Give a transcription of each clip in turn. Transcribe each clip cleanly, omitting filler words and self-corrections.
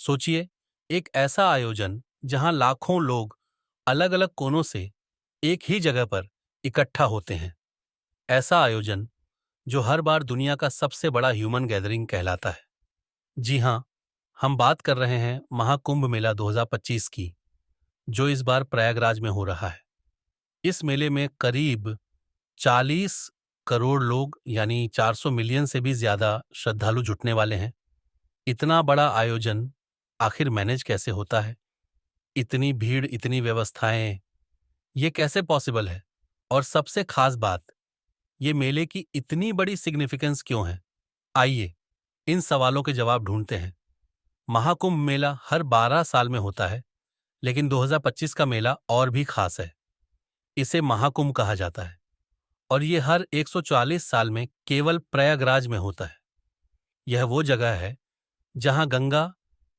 सोचिए, एक ऐसा आयोजन जहां लाखों लोग अलग अलग कोनों से एक ही जगह पर इकट्ठा होते हैं। ऐसा आयोजन जो हर बार दुनिया का सबसे बड़ा ह्यूमन गैदरिंग कहलाता है। जी हां, हम बात कर रहे हैं महाकुंभ मेला 2025 की, जो इस बार प्रयागराज में हो रहा है। इस मेले में करीब 40 करोड़ लोग यानी 400 मिलियन से भी ज्यादा श्रद्धालु जुटने वाले हैं। इतना बड़ा आयोजन आखिर मैनेज कैसे होता है? इतनी भीड़, इतनी व्यवस्थाएं, ये कैसे पॉसिबल है? और सबसे खास बात, ये मेले की इतनी बड़ी सिग्निफिकेंस क्यों है? आइए इन सवालों के जवाब ढूंढते हैं। महाकुंभ मेला हर 12 साल में होता है, लेकिन 2025 का मेला और भी खास है। इसे महाकुंभ कहा जाता है और ये हर 140 साल में केवल प्रयागराज में होता है। यह वो जगह है जहां गंगा,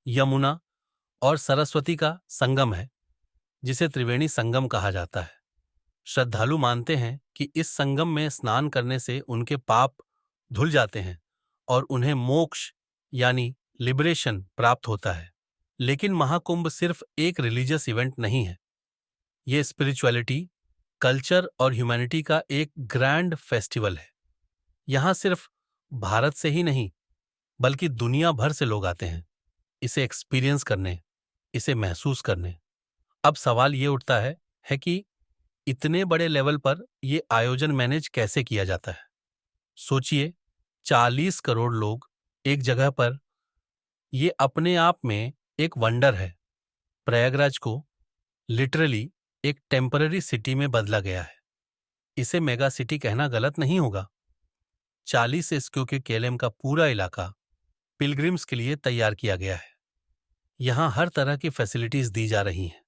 यमुना और सरस्वती का संगम है, जिसे त्रिवेणी संगम कहा जाता है। श्रद्धालु मानते हैं कि इस संगम में स्नान करने से उनके पाप धुल जाते हैं और उन्हें मोक्ष यानी लिबरेशन प्राप्त होता है। लेकिन महाकुंभ सिर्फ एक रिलीजियस इवेंट नहीं है। ये स्पिरिचुअलिटी, कल्चर और ह्यूमैनिटी का एक ग्रैंड फेस्टिवल है। यहाँ सिर्फ भारत से ही नहीं, बल्कि दुनिया भर से लोग आते हैं इसे एक्सपीरियंस करने, इसे महसूस करने। अब सवाल ये उठता है कि इतने बड़े लेवल पर ये आयोजन मैनेज कैसे किया जाता है? सोचिए, 40 करोड़ लोग एक जगह पर, ये अपने आप में एक वंडर है। प्रयागराज को लिटरली एक टेम्पररी सिटी में बदला गया है। इसे मेगा सिटी कहना गलत नहीं होगा। 40 एसक्यू के केएलएम का पूरा इलाका पिलग्रिम्स के लिए तैयार किया गया है। यहाँ हर तरह की फैसिलिटीज दी जा रही हैं,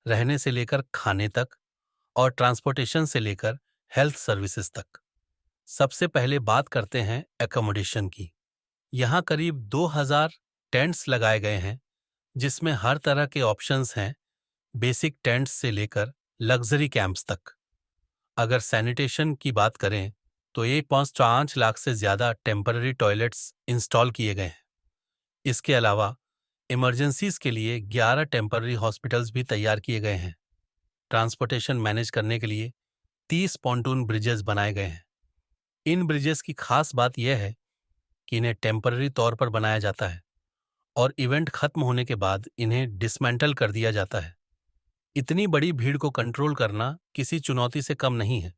रहने से लेकर खाने तक और ट्रांसपोर्टेशन से लेकर हेल्थ सर्विसेज तक। सबसे पहले बात करते हैं एकोमोडेशन की। यहाँ करीब 2000 टेंट्स लगाए गए हैं, जिसमें हर तरह के ऑप्शंस हैं, बेसिक टेंट्स से लेकर लग्जरी कैंप्स तक। अगर सैनिटेशन की बात करें तो 1.5 लाख से ज्यादा टेम्पररी टॉयलेट्स इंस्टॉल किए गए हैं। इसके अलावा इमरजेंसीज के लिए 11 टेम्पररी हॉस्पिटल्स भी तैयार किए गए हैं। ट्रांसपोर्टेशन मैनेज करने के लिए 30 पॉन्टून ब्रिजेस बनाए गए हैं। इन ब्रिजेस की खास बात यह है कि इन्हें टेम्पररी तौर पर बनाया जाता है और इवेंट खत्म होने के बाद इन्हें डिसमेंटल कर दिया जाता है। इतनी बड़ी भीड़ को कंट्रोल करना किसी चुनौती से कम नहीं है,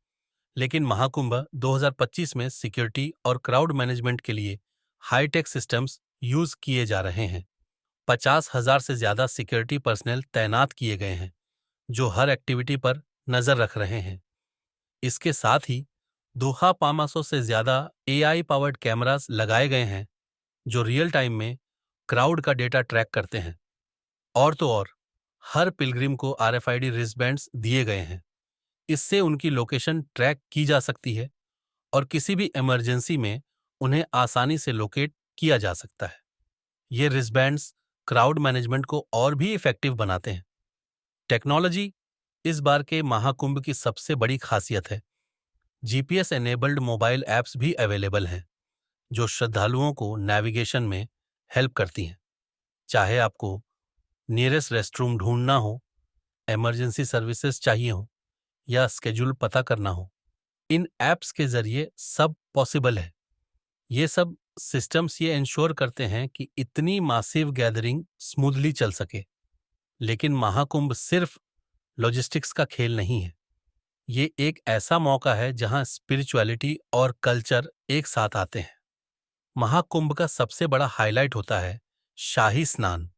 लेकिन महाकुंभ 2025 में सिक्योरिटी और क्राउड मैनेजमेंट के लिए हाईटेक सिस्टम्स यूज किए जा रहे हैं। 50,000 से ज्यादा सिक्योरिटी पर्सनल तैनात किए गए हैं, जो हर एक्टिविटी पर नजर रख रहे हैं। इसके साथ ही दोहा 500 से ज्यादा एआई पावर्ड कैमरास लगाए गए हैं, जो रियल टाइम में क्राउड का डेटा ट्रैक करते हैं। और तो और, हर पिलग्रिम को आरएफआईडी रिस्टबैंड्स दिए गए हैं। इससे उनकी लोकेशन ट्रैक की जा सकती है और किसी भी इमरजेंसी में उन्हें आसानी से लोकेट किया जा सकता है। ये रिस्टबैंड्स क्राउड मैनेजमेंट को और भी इफेक्टिव बनाते हैं। टेक्नोलॉजी इस बार के महाकुंभ की सबसे बड़ी खासियत है। जीपीएस एनेबल्ड मोबाइल ऐप्स भी अवेलेबल हैं, जो श्रद्धालुओं को नेविगेशन में हेल्प करती हैं। चाहे आपको नियरेस्ट रेस्टरूम ढूंढना हो, इमरजेंसी सर्विसेज चाहिए हो या स्केड्यूल पता करना हो, इन ऐप्स के जरिए सब पॉसिबल है। ये सब सिस्टम्स ये इंश्योर करते हैं कि इतनी मासिव गैदरिंग स्मूथली चल सके। लेकिन महाकुंभ सिर्फ लॉजिस्टिक्स का खेल नहीं है। ये एक ऐसा मौका है जहां स्पिरिचुअलिटी और कल्चर एक साथ आते हैं। महाकुंभ का सबसे बड़ा हाईलाइट होता है शाही स्नान।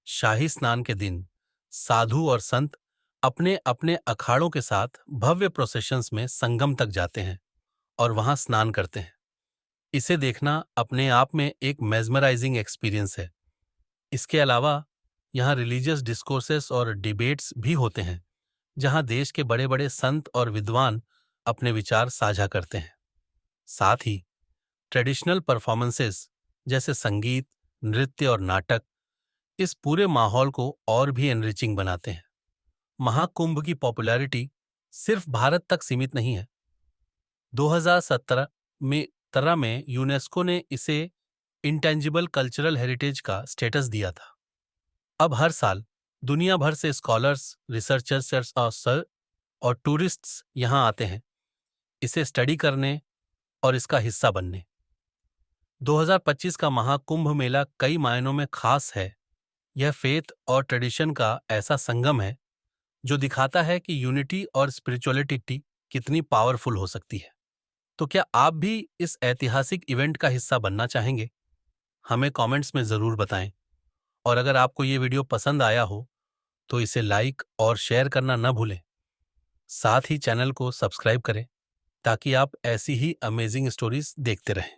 शाही स्नान के दिन साधु और संत अपने अपने अखाड़ों के साथ भव्य प्रोसेशंस में संगम तक जाते हैं और वहां स्नान करते हैं। इसे देखना अपने आप में एक मेस्मराइजिंग एक्सपीरियंस है। इसके अलावा यहाँ रिलीजियस डिस्कोर्सेस और डिबेट्स भी होते हैं, जहाँ देश के बड़े बड़े संत और विद्वान अपने विचार साझा करते हैं। साथ ही ट्रेडिशनल परफॉर्मेंसेस जैसे संगीत, नृत्य और नाटक इस पूरे माहौल को और भी एनरिचिंग बनाते हैं। महाकुंभ की पॉपुलैरिटी सिर्फ भारत तक सीमित नहीं है। 2017 में यूनेस्को ने इसे इंटेंजिबल कल्चरल हेरिटेज का स्टेटस दिया था। अब हर साल दुनिया भर से स्कॉलर्स, रिसर्चर्स और टूरिस्ट्स यहां आते हैं इसे स्टडी करने और इसका हिस्सा बनने। 2025 का महाकुंभ मेला कई मायनों में खास है। यह फेथ और ट्रेडिशन का ऐसा संगम है जो दिखाता है कि यूनिटी और स्पिरिचुअलिटी कितनी पावरफुल हो सकती है। तो क्या आप भी इस ऐतिहासिक इवेंट का हिस्सा बनना चाहेंगे? हमें कमेंट्स में ज़रूर बताएं। और अगर आपको ये वीडियो पसंद आया हो तो इसे लाइक और शेयर करना न भूलें। साथ ही चैनल को सब्सक्राइब करें ताकि आप ऐसी ही अमेजिंग स्टोरीज देखते रहें।